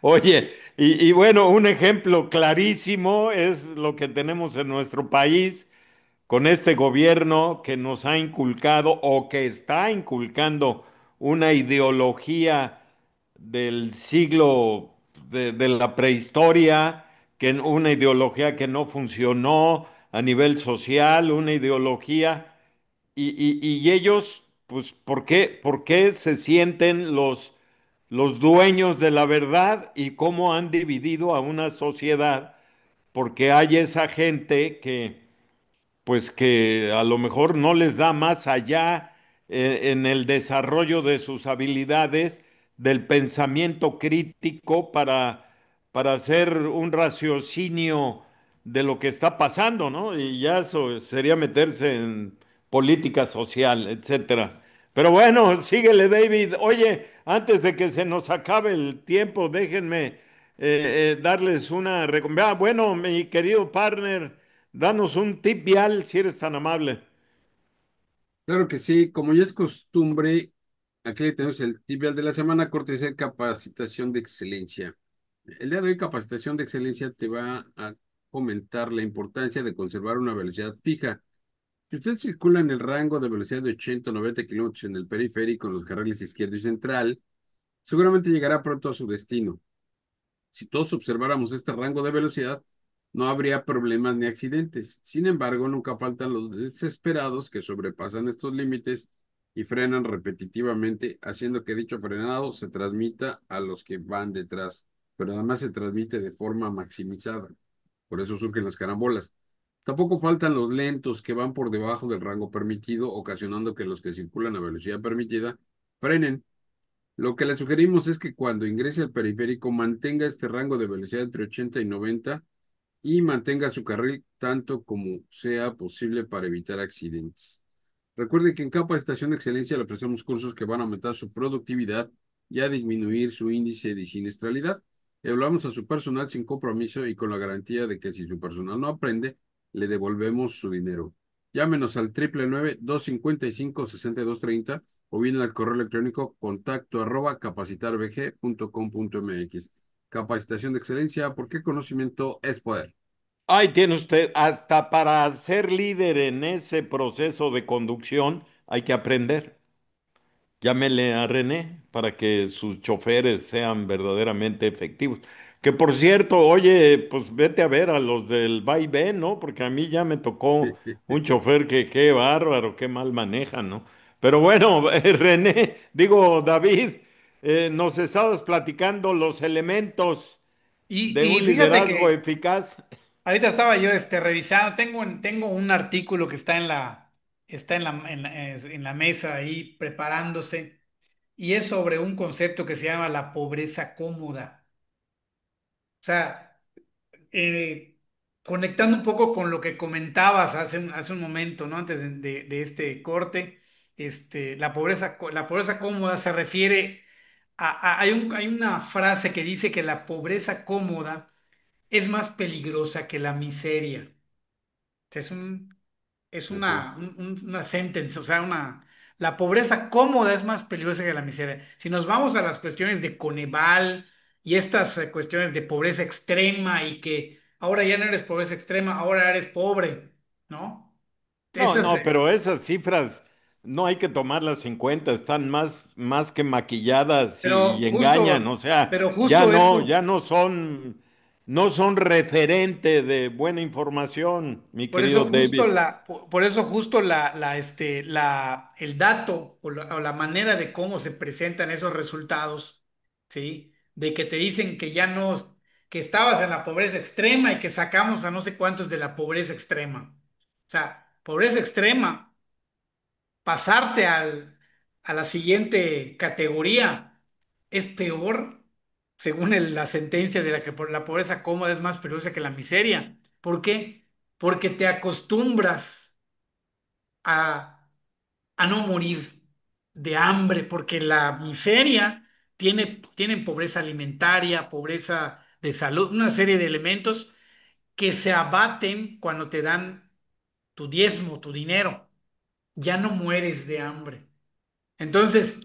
Oye, y bueno, un ejemplo clarísimo es lo que tenemos en nuestro país con este gobierno que nos ha inculcado o que está inculcando una ideología del siglo de la prehistoria, una ideología que no funcionó a nivel social, una ideología, y ellos, pues, por qué se sienten los dueños de la verdad y cómo han dividido a una sociedad? Porque hay esa gente que pues que a lo mejor no les da más allá en el desarrollo de sus habilidades del pensamiento crítico para hacer un raciocinio de lo que está pasando, ¿no? Y ya eso sería meterse en política social, etcétera. Pero bueno, síguele, David. Oye, antes de que se nos acabe el tiempo, déjenme darles una recomendación. Bueno, mi querido partner, danos un tip vial, si eres tan amable. Claro que sí, como ya es costumbre, aquí le tenemos el tibial de la semana, cortesía de capacitación de excelencia. El día de hoy, capacitación de excelencia te va a comentar la importancia de conservar una velocidad fija. Si usted circula en el rango de velocidad de 80 o 90 kilómetros en el periférico, en los carriles izquierdo y central, seguramente llegará pronto a su destino. Si todos observáramos este rango de velocidad, no habría problemas ni accidentes. Sin embargo, nunca faltan los desesperados que sobrepasan estos límites y frenan repetitivamente, haciendo que dicho frenado se transmita a los que van detrás, pero además se transmite de forma maximizada. Por eso surgen las carambolas. Tampoco faltan los lentos que van por debajo del rango permitido, ocasionando que los que circulan a velocidad permitida frenen. Lo que le sugerimos es que cuando ingrese al periférico mantenga este rango de velocidad entre 80 y 90 y mantenga su carril tanto como sea posible para evitar accidentes. Recuerde que en Capacitación de Excelencia le ofrecemos cursos que van a aumentar su productividad y a disminuir su índice de siniestralidad. Y hablamos a su personal sin compromiso y con la garantía de que si su personal no aprende, le devolvemos su dinero. Llámenos al 999-255-6230 o bien al correo electrónico contacto@capacitarbg.com.mx. Capacitación de excelencia, porque conocimiento es poder. Ahí tiene usted, hasta para ser líder en ese proceso de conducción hay que aprender. Llámele a René para que sus choferes sean verdaderamente efectivos. Que por cierto, oye, pues vete a ver a los del vaivén, ¿no? Porque a mí ya me tocó un chofer que qué bárbaro, qué mal manejan, ¿no? Pero bueno, René, digo, David, nos estabas platicando los elementos de Y un fíjate liderazgo que eficaz. ahorita estaba yo revisando, tengo un artículo que en la mesa ahí preparándose y es sobre un concepto que se llama la pobreza cómoda. O sea, eh, conectando un poco con lo que comentabas hace un momento, ¿no? Antes de este corte, la pobreza cómoda se refiere hay una frase que dice que la pobreza cómoda es más peligrosa que la miseria. Sea, es Así una sentence, o sea, la pobreza cómoda es más peligrosa que la miseria. Si nos vamos a las cuestiones de Coneval y estas cuestiones de pobreza extrema y que ahora ya no eres pobreza extrema, ahora eres pobre, ¿no? No, Esas, no, pero esas cifras no hay que tomarlas en cuenta, están más que maquilladas y engañan, o sea, pero justo ya eso. no son, no son referente de buena información, mi querido David. Por eso justo el dato o la manera de cómo se presentan esos resultados, ¿sí? De que te dicen que ya no, que estabas en la pobreza extrema y que sacamos a no sé cuántos de la pobreza extrema. O sea, pobreza extrema, pasarte a la siguiente categoría es peor, según la sentencia de la que por la pobreza cómoda es más peligrosa que la miseria. ¿Por qué? Porque te acostumbras a, a no morir de hambre, porque la miseria tiene pobreza alimentaria, pobreza de salud, una serie de elementos que se abaten cuando te dan tu diezmo, tu dinero. Ya no mueres de hambre. Entonces,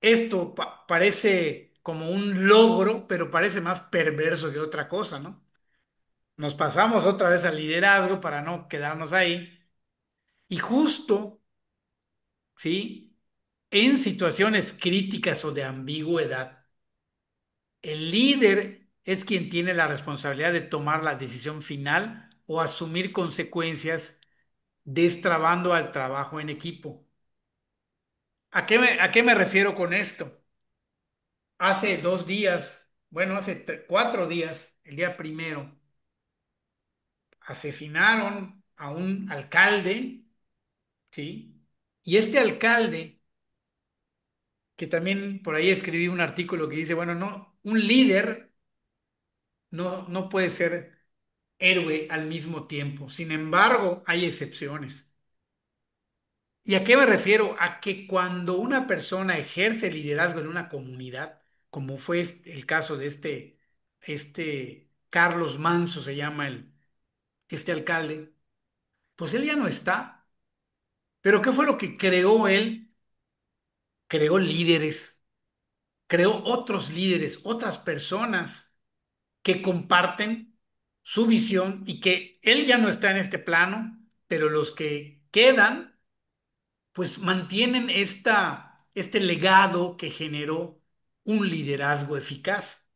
esto parece como un logro, pero parece más perverso que otra cosa, ¿no? Nos pasamos otra vez al liderazgo para no quedarnos ahí. Y justo, ¿sí? En situaciones críticas o de ambigüedad, el líder es quien tiene la responsabilidad de tomar la decisión final o asumir consecuencias destrabando al trabajo en equipo. A qué me refiero con esto? Hace 2 días, bueno, hace 4 días, el día primero, asesinaron a un alcalde, ¿sí? Y este alcalde que también por ahí escribí un artículo que dice, bueno, no, un líder no puede ser héroe al mismo tiempo. Sin embargo, hay excepciones. ¿Y a qué me refiero? A que cuando una persona ejerce liderazgo en una comunidad, como fue el caso de este Carlos Manso se llama este alcalde, pues él ya no está. Pero ¿qué fue lo que creó él? Creó líderes, creó otros líderes, otras personas que comparten su visión y que él ya no está en este plano, pero los que quedan, pues mantienen este legado que generó un liderazgo eficaz.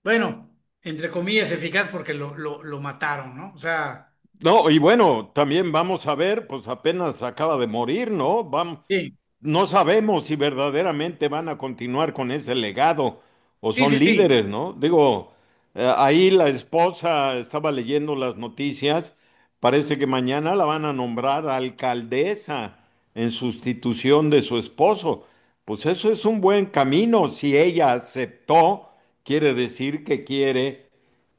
Bueno, entre comillas eficaz porque lo mataron, ¿no? O sea, No, y bueno, también vamos a ver, pues apenas acaba de morir, ¿no? Vamos, sí, no sabemos si verdaderamente van a continuar con ese legado o sí, son sí, sí. líderes, ¿no? Digo, ahí la esposa estaba leyendo las noticias, parece que mañana la van a nombrar alcaldesa en sustitución de su esposo. Pues eso es un buen camino. Si ella aceptó, quiere decir que quiere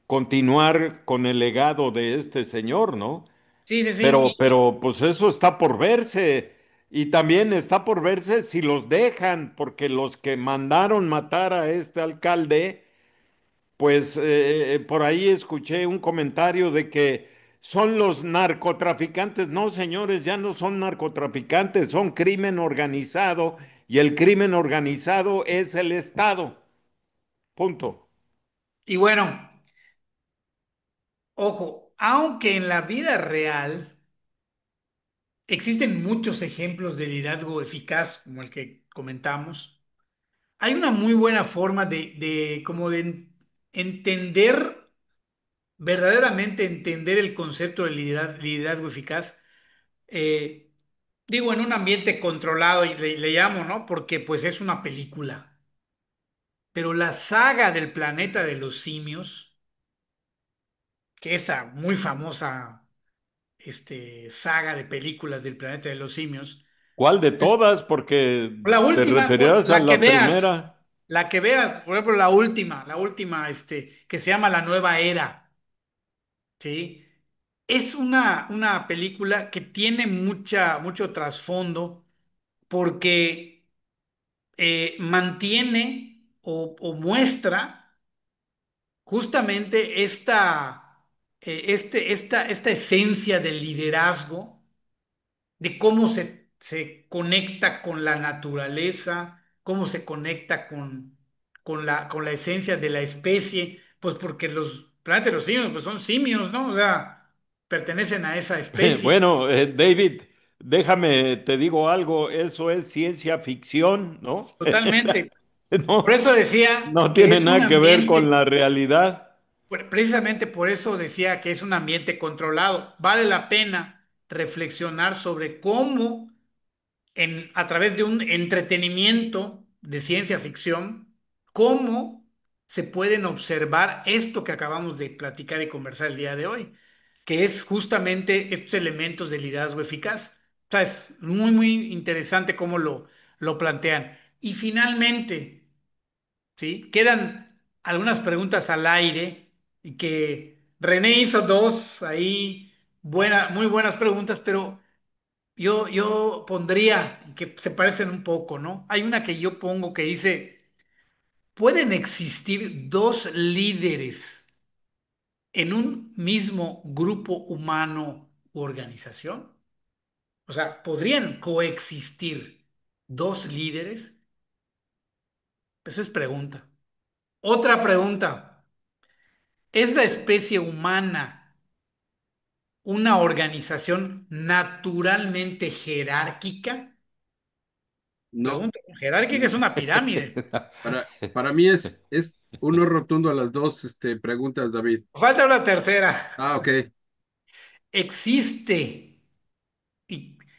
continuar con el legado de este señor, ¿no? Sí, sí, sí. Pero, pues eso está por verse. Y también está por verse si los dejan, porque los que mandaron matar a este alcalde, pues por ahí escuché un comentario de que son los narcotraficantes. No, señores, ya no son narcotraficantes, son crimen organizado y el crimen organizado es el Estado. Punto. Y bueno, ojo, aunque en la vida real existen muchos ejemplos de liderazgo eficaz, como el que comentamos, hay una muy buena forma como de entender, verdaderamente entender el concepto de liderazgo eficaz. eh, Digo, en un ambiente controlado, y le llamo, ¿no? Porque pues es una película. Pero la saga del planeta de los simios, que esa muy famosa saga de películas del planeta de los simios, ¿Cuál de es todas? Porque la te última, referías a la primera. la que veas, por ejemplo, la última, que se llama La Nueva Era, ¿sí? Es una película que tiene mucho trasfondo porque mantiene o muestra justamente esta esencia del liderazgo, de cómo se conecta con la naturaleza, cómo se conecta con la esencia de la especie, pues porque los planetas de los simios pues son simios, ¿no? O sea, pertenecen a esa especie. Bueno, David, déjame, te digo algo, eso es ciencia ficción, ¿no? Totalmente. Por No, eso decía no que tiene es un nada que ver con ambiente, la realidad. precisamente por eso decía que es un ambiente controlado. Vale la pena reflexionar sobre cómo a través de un entretenimiento de ciencia ficción, cómo se pueden observar esto que acabamos de platicar y conversar el día de hoy, que es justamente estos elementos de liderazgo eficaz. O sea, es muy, muy interesante cómo lo plantean. Y finalmente, ¿sí? Quedan algunas preguntas al aire y que René hizo dos ahí, muy buenas preguntas, pero yo pondría que se parecen un poco, ¿no? Hay una que yo pongo que dice, ¿pueden existir dos líderes en un mismo grupo humano u organización? O sea, ¿podrían coexistir dos líderes? Esa es pregunta. Otra pregunta, ¿es la especie humana una organización naturalmente jerárquica? No, Pregunta, jerárquica es una pirámide. para mí es un no rotundo a las dos preguntas, David. Falta una tercera. Ah, ok. ¿Existe,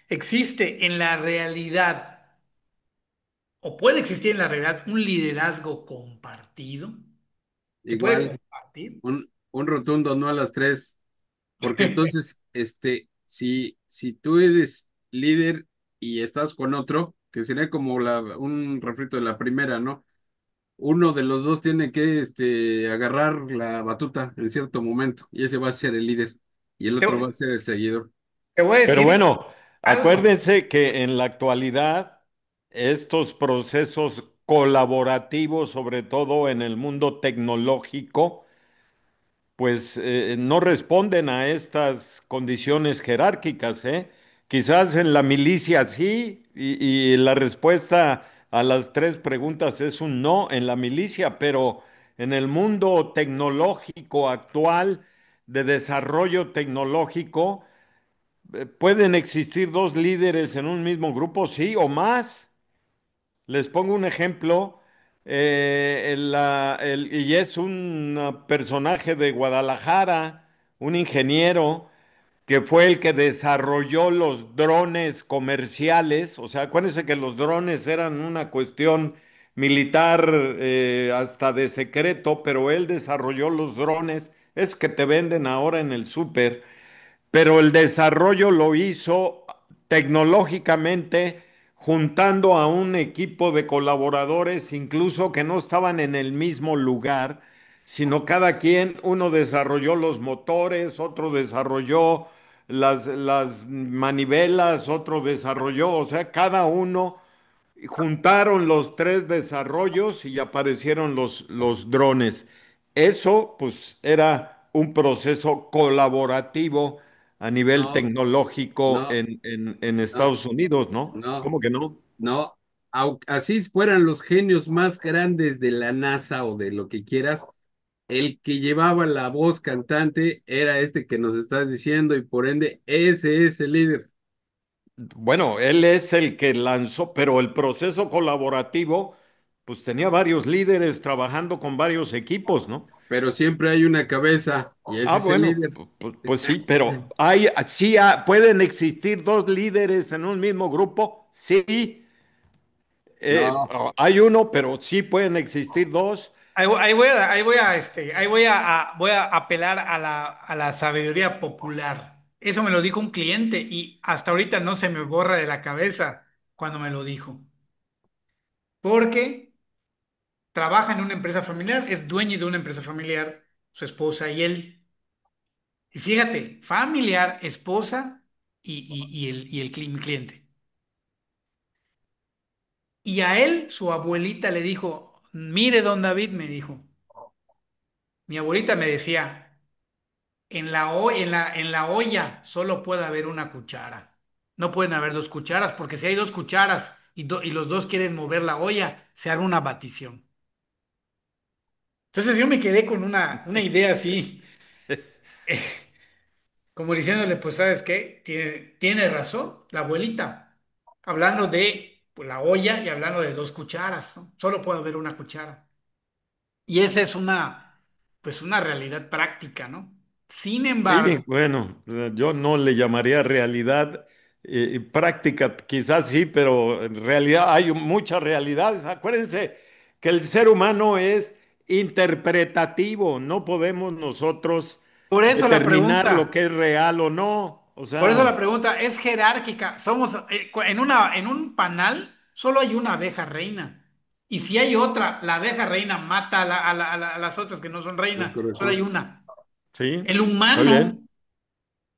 existe en la realidad o puede existir en la realidad un liderazgo compartido? ¿Se puede Igual, compartir? un rotundo no a las tres, porque entonces, si tú eres líder y estás con otro, que sería como un refrito de la primera, ¿no? Uno de los dos tiene que agarrar la batuta en cierto momento y ese va a ser el líder y el Te, otro va a ser el seguidor. te voy a Pero decir bueno, algo. acuérdense que en la actualidad estos procesos colaborativos, sobre todo en el mundo tecnológico, pues no responden a estas condiciones jerárquicas, ¿eh? Quizás en la milicia sí, y la respuesta a las tres preguntas es un no en la milicia, pero en el mundo tecnológico actual, de desarrollo tecnológico, ¿pueden existir dos líderes en un mismo grupo? Sí, o más. Les pongo un ejemplo, y es un personaje de Guadalajara, un ingeniero que fue el que desarrolló los drones comerciales. O sea, acuérdense que los drones eran una cuestión militar, hasta de secreto, pero él desarrolló los drones, es que te venden ahora en el súper, pero el desarrollo lo hizo tecnológicamente juntando a un equipo de colaboradores, incluso que no estaban en el mismo lugar, sino cada quien, uno desarrolló los motores, otro desarrolló las manivelas, otro desarrolló, o sea, cada uno juntaron los tres desarrollos y aparecieron los drones. Eso, pues, era un proceso colaborativo a nivel No, tecnológico no, en no, Estados Unidos, ¿no? no, ¿Cómo que no? no. Así fueran los genios más grandes de la NASA o de lo que quieras, el que llevaba la voz cantante era este que nos estás diciendo y por ende ese es el líder. Bueno, él es el que lanzó, pero el proceso colaborativo, pues tenía varios líderes trabajando con varios equipos, ¿no? Pero siempre hay una cabeza y ese Ah, es el bueno, líder. pues sí, pero sí, pueden existir dos líderes en un mismo grupo, sí. No, Hay uno, pero sí pueden existir dos. Voy a apelar a la sabiduría popular. Eso me lo dijo un cliente y hasta ahorita no se me borra de la cabeza cuando me lo dijo. Porque trabaja en una empresa familiar, es dueño de una empresa familiar, su esposa y él. Y fíjate, familiar, esposa mi cliente. Y a él, su abuelita le dijo, mire, don David, me dijo, mi abuelita me decía, en la olla solo puede haber una cuchara. No pueden haber dos cucharas, porque si hay dos cucharas y los dos quieren mover la olla, se arma una batición. Entonces yo me quedé con una idea así, como diciéndole, pues, ¿sabes qué? Tiene razón la abuelita, hablando de pues, la olla y hablando de dos cucharas, ¿no? Solo puede haber una cuchara. Y esa es pues una realidad práctica, ¿no? Sin Sí, embargo, bueno, yo no le llamaría realidad, práctica, quizás sí, pero en realidad hay muchas realidades. Acuérdense que el ser humano es interpretativo, no podemos nosotros por eso la determinar lo que pregunta. es real o no. O Por eso la sea, pregunta es jerárquica. Somos en un panal solo hay una abeja reina. Y si hay otra, la abeja reina mata a las otras que no son es reina. Solo hay correcto. una. sí, El está humano, bien.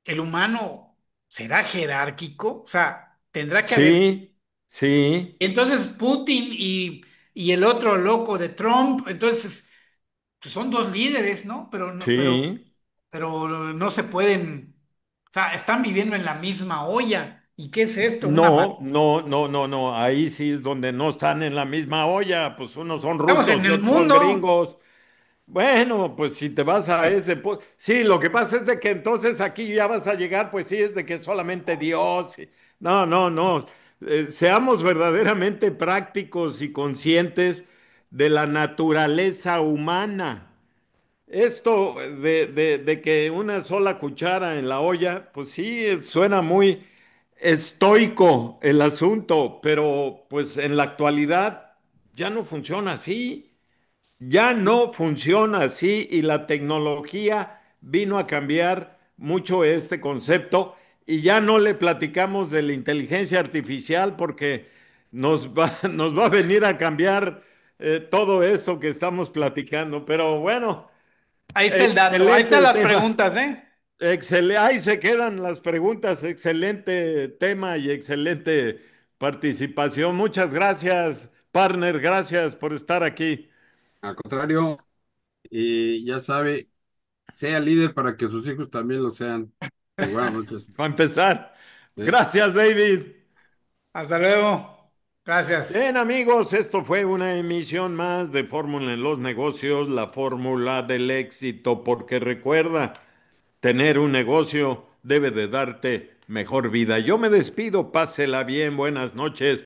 el humano será jerárquico, o sea, tendrá que haber. Sí, sí, Entonces Putin y el otro loco de Trump, entonces pues son dos líderes, ¿no? sí. Pero no se pueden, o sea, están viviendo en la misma olla. ¿Y qué es esto? Una No, batalla. no, no, no, no. Ahí sí es donde no están en la misma olla. Pues unos son Estamos en rusos y el otros son mundo. gringos. Bueno, pues si te vas a ese, sí, lo que pasa es de que entonces aquí ya vas a llegar, pues sí, es de que solamente Dios. No, no, no. Seamos verdaderamente prácticos y conscientes de la naturaleza humana. Esto de que una sola cuchara en la olla, pues sí, suena muy estoico el asunto, pero pues en la actualidad ya no funciona así. Ya no funciona así y la tecnología vino a cambiar mucho este concepto y ya no le platicamos de la inteligencia artificial porque nos va a venir a cambiar todo esto que estamos platicando. Pero bueno, Ahí está el dato, ahí están excelente las tema. preguntas, ¿eh? Ahí se quedan las preguntas. Excelente tema y excelente participación. Muchas gracias, partner. Gracias por estar aquí. Al contrario, ya sabe, sea líder para que sus hijos también lo sean. Y buenas noches. Para empezar, ¿Eh? gracias, David. Hasta luego. Gracias. Bien, amigos, esto fue una emisión más de Fórmula en los Negocios, la fórmula del éxito, porque recuerda, tener un negocio debe de darte mejor vida. Yo me despido, pásela bien, buenas noches.